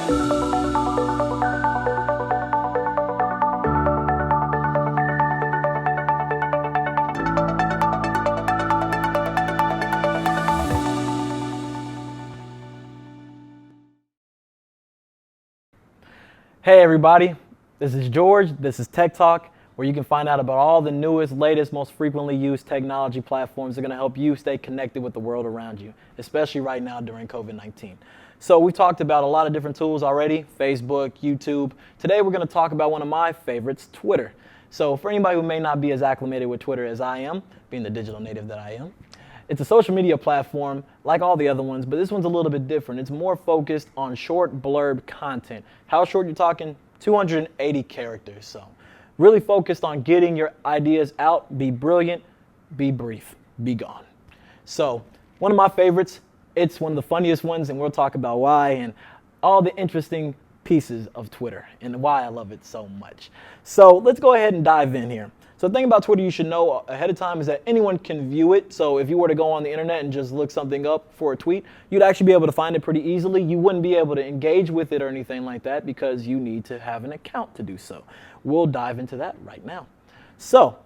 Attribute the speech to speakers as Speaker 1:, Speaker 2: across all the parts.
Speaker 1: Hey everybody, this is George, this is Tech Talk, where you can find out about all the newest, latest, most frequently used technology platforms that are going to help you stay connected with the world around you, especially right now during COVID-19. So we talked about a lot of different tools already, Facebook, YouTube. Today we're going to talk about one of my favorites, Twitter. So for anybody who may not be as acclimated with Twitter as I am, being the digital native that I am, it's a social media platform like all the other ones, but this one's a little bit different. It's more focused on short blurb content. How short you're talking? 280 characters. So really focused on getting your ideas out, be brilliant, be brief, be gone. So one of my favorites, it's one of the funniest ones, and we'll talk about why and all the interesting pieces of Twitter and why I love it so much. So let's go ahead and dive in here. So the thing about Twitter you should know ahead of time is that anyone can view it. So if you were to go on the internet and just look something up for a tweet, you'd actually be able to find it pretty easily. You wouldn't be able to engage with it or anything like that because you need to have an account to do so. We'll dive into that right now. So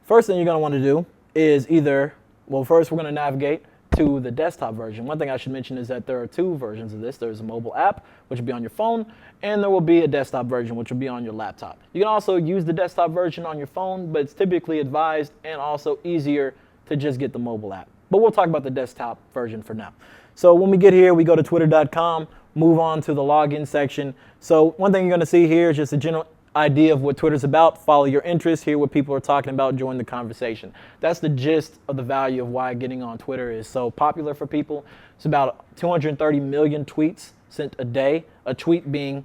Speaker 1: first thing you're going to want to do is first we're going to navigate to the desktop version. One thing I should mention is that there are two versions of this. There's a mobile app, which will be on your phone, and there will be a desktop version, which will be on your laptop. You can also use the desktop version on your phone, but it's typically advised and also easier to just get the mobile app. But we'll talk about the desktop version for now. So when we get here, we go to twitter.com, move on to the login section. So one thing you're going to see here is just a general idea of what Twitter's about. Follow your interests, hear what people are talking about, join the conversation. That's the gist of the value of why getting on Twitter is so popular for people. It's about 230 million tweets sent a day. A tweet being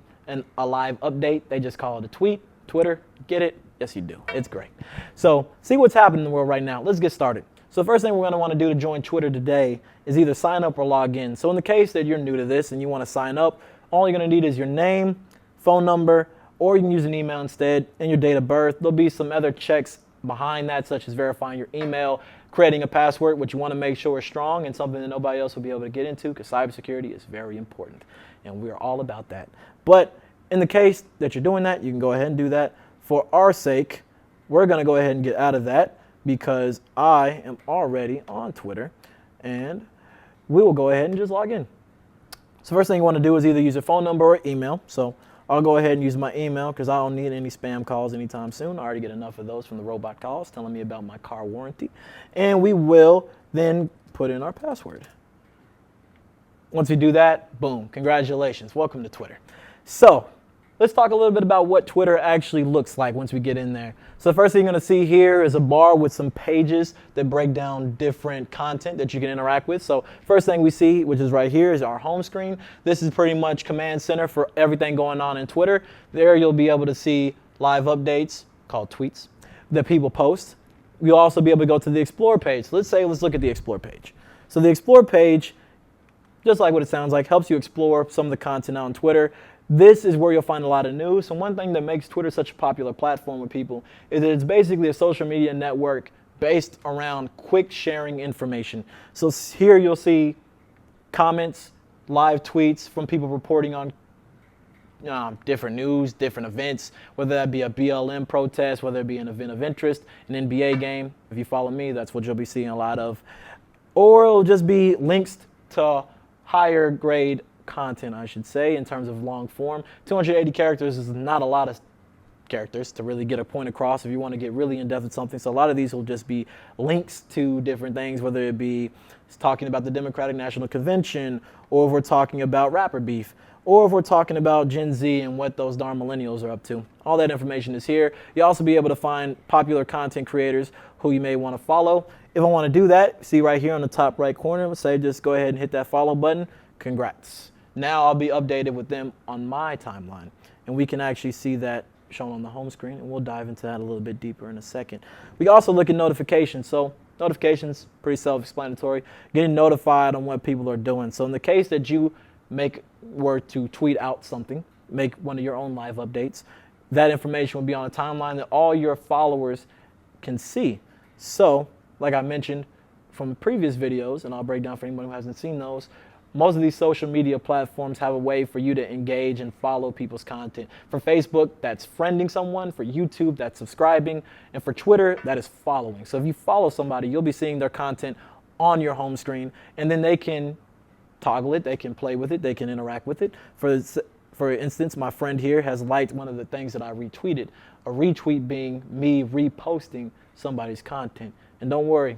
Speaker 1: a live update. They just call it a tweet. Twitter, get it? Yes, you do. It's great. So see what's happening in the world right now. Let's get started. So the first thing we're going to want to do to join Twitter today is either sign up or log in. So in the case that you're new to this and you want to sign up, all you're going to need is your name, phone number, or you can use an email instead, and your date of birth. There'll be some other checks behind that, such as verifying your email, creating a password, which you want to make sure is strong and something that nobody else will be able to get into, because cybersecurity is very important, and we're all about that. But in the case that you're doing that, you can go ahead and do that. For our sake, we're going to go ahead and get out of that because I am already on Twitter, and we will go ahead and just log in. So first thing you want to do is either use your phone number or email. So I'll go ahead and use my email because I don't need any spam calls anytime soon. I already get enough of those from the robot calls telling me about my car warranty. And we will then put in our password. Once we do that, boom, congratulations. Welcome to Twitter. So let's talk a little bit about what Twitter actually looks like once we get in there. So the first thing you're going to see here is a bar with some pages that break down different content that you can interact with. So first thing we see, which is right here, is our home screen. This is pretty much command center for everything going on in Twitter. There you'll be able to see live updates called tweets that people post. You'll also be able to go to the Explore page. So let's look at the Explore page. So the Explore page, just like what it sounds like, helps you explore some of the content on Twitter. This is where you'll find a lot of news. So one thing that makes Twitter such a popular platform with people is that it's basically a social media network based around quick sharing information. So here you'll see comments, live tweets from people reporting on different news, different events, whether that be a BLM protest, whether it be an event of interest, an NBA game. If you follow me, that's what you'll be seeing a lot of. Or it'll just be links to higher grade content, I should say, in terms of long form. 280 characters is not a lot of characters to really get a point across if you want to get really in depth with something. So a lot of these will just be links to different things, whether it be talking about the Democratic National Convention, or if we're talking about rapper beef, or if we're talking about Gen Z and what those darn millennials are up to. All that information is here. You'll also be able to find popular content creators who you may want to follow. If I want to do that, see right here on the top right corner, let's say just go ahead and hit that follow button. Congrats. Now I'll be updated with them on my timeline, and we can actually see that shown on the home screen, and we'll dive into that a little bit deeper in a second. We also look at notifications. So notifications, pretty self-explanatory, getting notified on what people are doing. So in the case that you were to tweet out something, make one of your own live updates, that information will be on a timeline that all your followers can see. So like I mentioned from previous videos, and I'll break down for anyone who hasn't seen those, most of these social media platforms have a way for you to engage and follow people's content. For Facebook, that's friending someone. For YouTube, that's subscribing. And for Twitter, that is following. So if you follow somebody, you'll be seeing their content on your home screen, and then they can toggle it, they can play with it, they can interact with it. For instance, my friend here has liked one of the things that I retweeted, a retweet being me reposting somebody's content. And don't worry,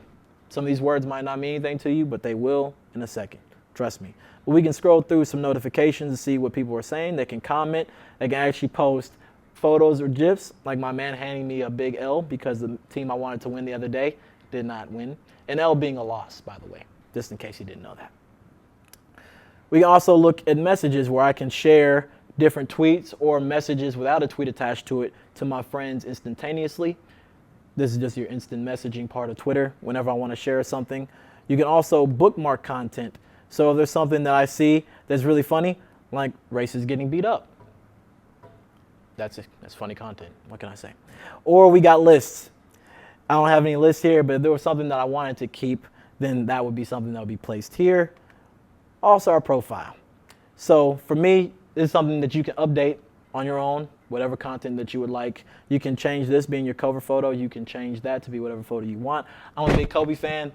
Speaker 1: some of these words might not mean anything to you, but they will in a second. Trust me. But we can scroll through some notifications to see what people are saying. They can comment. They can actually post photos or GIFs, like my man handing me a big L because the team I wanted to win the other day did not win. An L being a loss, by the way, just in case you didn't know that. We can also look at messages where I can share different tweets or messages without a tweet attached to it to my friends instantaneously. This is just your instant messaging part of Twitter whenever I want to share something. You can also bookmark content. So if there's something that I see that's really funny, like racists getting beat up, that's funny content. What can I say? Or we got lists. I don't have any lists here, but if there was something that I wanted to keep, then that would be something that would be placed here. Also our profile. So for me, this is something that you can update on your own, whatever content that you would like. You can change this being your cover photo. You can change that to be whatever photo you want. I'm a big Kobe fan.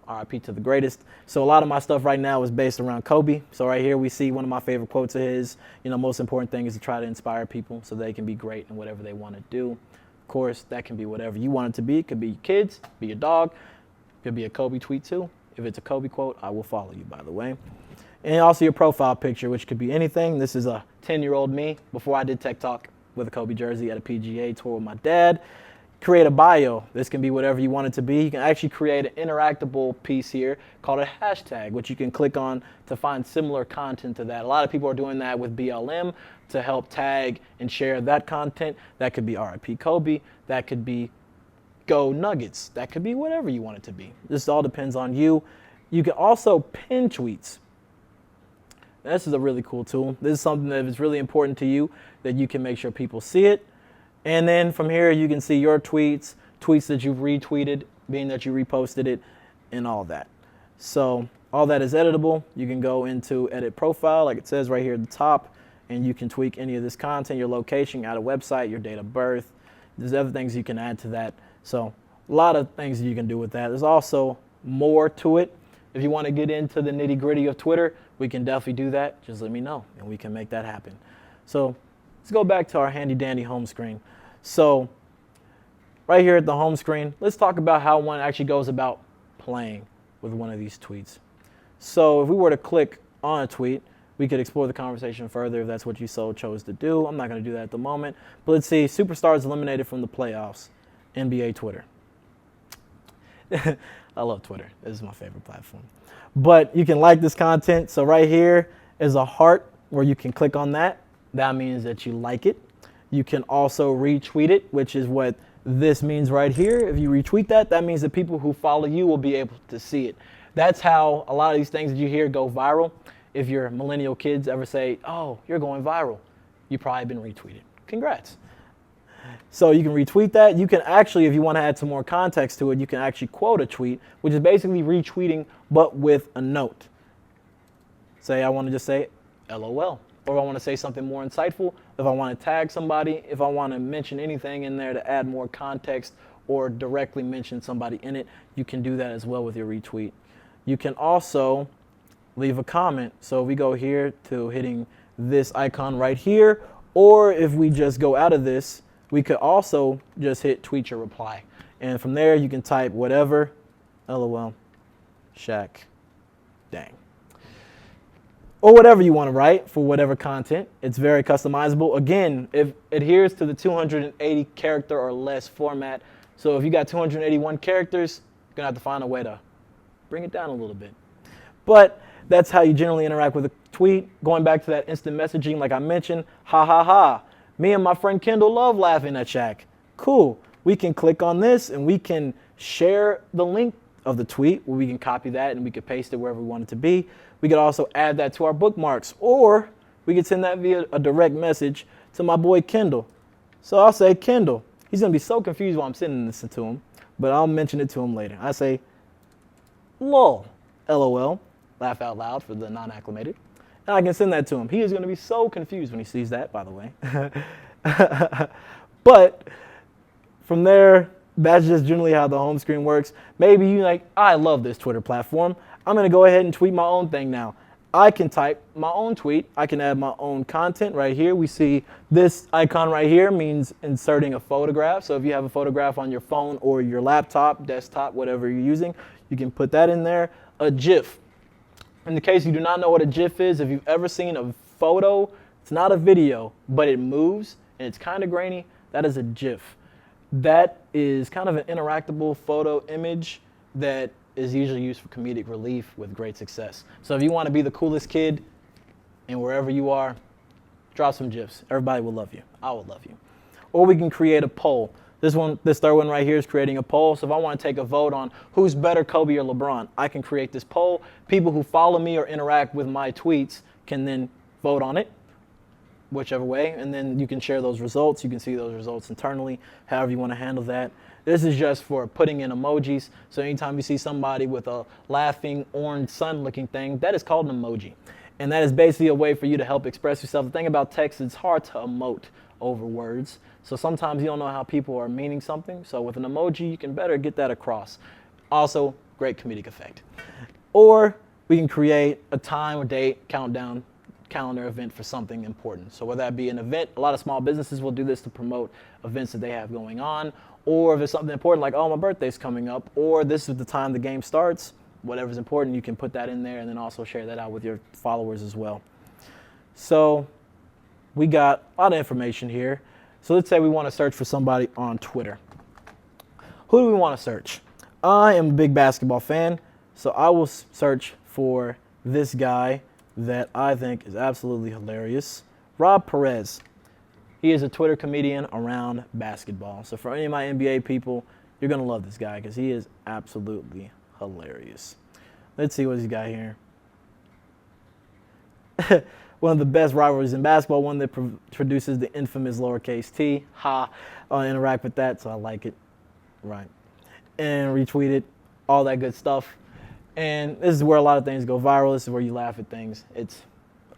Speaker 1: RIP to the greatest. So a lot of my stuff right now is based around Kobe. So right here we see one of my favorite quotes of his. Most important thing is to try to inspire people so they can be great in whatever they want to do. Of course, that can be whatever you want it to be. It could be your kids, be your dog. It could be a Kobe tweet too. If it's a Kobe quote, I will follow you, by the way. And also your profile picture, which could be anything. This is a 10-year-old me before I did Tech Talk with a Kobe jersey at a PGA tour with my dad. Create a bio. This can be whatever you want it to be. You can actually create an interactable piece here called a hashtag, which you can click on to find similar content to that. A lot of people are doing that with BLM to help tag and share that content. That could be RIP Kobe. That could be Go Nuggets. That could be whatever you want it to be. This all depends on you. You can also pin tweets. This is a really cool tool. This is something that is really important to you, that you can make sure people see it. And then from here, you can see your tweets, tweets that you've retweeted, being that you reposted it, and all that. So all that is editable. You can go into edit profile, like it says right here at the top, and you can tweak any of this content, your location, add a website, your date of birth. There's other things you can add to that. So a lot of things you can do with that. There's also more to it. If you want to get into the nitty gritty of Twitter, we can definitely do that. Just let me know, and we can make that happen. So let's go back to our handy dandy home screen. So right here at the home screen, let's talk about how one actually goes about playing with one of these tweets. So if we were to click on a tweet, we could explore the conversation further if that's what you so chose to do. I'm not going to do that at the moment. But let's see, superstars eliminated from the playoffs, NBA Twitter. I love Twitter. This is my favorite platform. But you can like this content. So right here is a heart where you can click on that. That means that you like it. You can also retweet it, which is what this means right here. If you retweet that, that means that people who follow you will be able to see it. That's how a lot of these things that you hear go viral. If your millennial kids ever say, oh, you're going viral, you've probably been retweeted. Congrats. So you can retweet that. You can actually, if you want to add some more context to it, you can actually quote a tweet, which is basically retweeting, but with a note. Say, I want to just say, LOL. Or if I want to say something more insightful, if I want to tag somebody, if I want to mention anything in there to add more context or directly mention somebody in it, you can do that as well with your retweet. You can also leave a comment. So if we go here to hitting this icon right here, or if we just go out of this, we could also just hit tweet your reply. And from there, you can type whatever, LOL, Shaq, dang. Or whatever you want to write for whatever content. It's very customizable. Again, it adheres to the 280 character or less format. So if you got 281 characters, you're going to have to find a way to bring it down a little bit. But that's how you generally interact with a tweet. Going back to that instant messaging, like I mentioned, ha ha ha. Me and my friend Kendall love laughing at Shaq. Cool. We can click on this and we can share the link of the tweet where we can copy that and we can paste it wherever we want it to be. We could also add that to our bookmarks, or we could send that via a direct message to my boy Kendall. So I'll say, Kendall. He's going to be so confused while I'm sending this to him, but I'll mention it to him later. I say, lol, LOL. laugh out loud for the non-acclimated. And I can send that to him. He is going to be so confused when he sees that, by the way. But from there, that's just generally how the home screen works. Maybe you like, I love this Twitter platform. I'm going to go ahead and tweet my own thing now. I can type my own tweet. I can add my own content right here. We see this icon right here means inserting a photograph. So if you have a photograph on your phone or your laptop, desktop, whatever you're using, you can put that in there. A GIF. In the case you do not know what a GIF is, if you've ever seen a photo, it's not a video, but it moves and it's kind of grainy, that is a GIF. That is kind of an interactable photo image that is usually used for comedic relief with great success. So if you want to be the coolest kid and wherever you are, drop some GIFs. Everybody will love you. I will love you. Or we can create a poll. This third one right here is creating a poll. So if I want to take a vote on who's better, Kobe or LeBron, I can create this poll. People who follow me or interact with my tweets can then vote on it, whichever way, and then you can share those results. You can see those results internally, however you want to handle that. This is just for putting in emojis. So anytime you see somebody with a laughing orange sun looking thing, that is called an emoji. And that is basically a way for you to help express yourself. The thing about text, it's hard to emote over words. So sometimes you don't know how people are meaning something. So with an emoji, you can better get that across. Also, great comedic effect. Or we can create a time or date countdown calendar event for something important. So whether that be an event, a lot of small businesses will do this to promote events that they have going on, or if it's something important like, oh, my birthday's coming up, or this is the time the game starts, whatever's important, you can put that in there and then also share that out with your followers as well. So we got a lot of information here. So let's say we want to search for somebody on Twitter. Who do we want to search? I am a big basketball fan, so I will search for this guy that I think is absolutely hilarious, Rob Perez. He is a Twitter comedian around basketball. So for any of my NBA people, you're going to love this guy because he is absolutely hilarious. Let's see what he's got here. One of the best rivalries in basketball, one that produces the infamous lowercase t. Ha. I'll interact with that, so I like it. Right. And retweet it, all that good stuff. And this is where a lot of things go viral. This is where you laugh at things. It's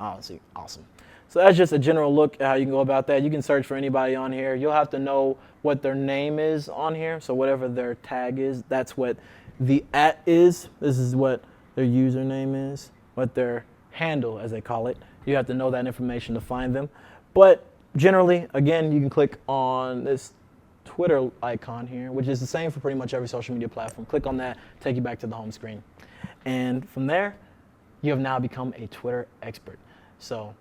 Speaker 1: honestly awesome. So that's just a general look at how you can go about that. You can search for anybody on here. You'll have to know what their name is on here. So whatever their tag is, that's what the @ is. This is what their username is, what their handle, as they call it. You have to know that information to find them. But generally, again, you can click on this Twitter icon here, which is the same for pretty much every social media platform. Click on that, take you back to the home screen. And from there, you have now become a Twitter expert. So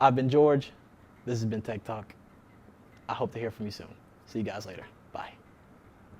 Speaker 1: I've been George. This has been Tech Talk. I hope to hear from you soon. See you guys later.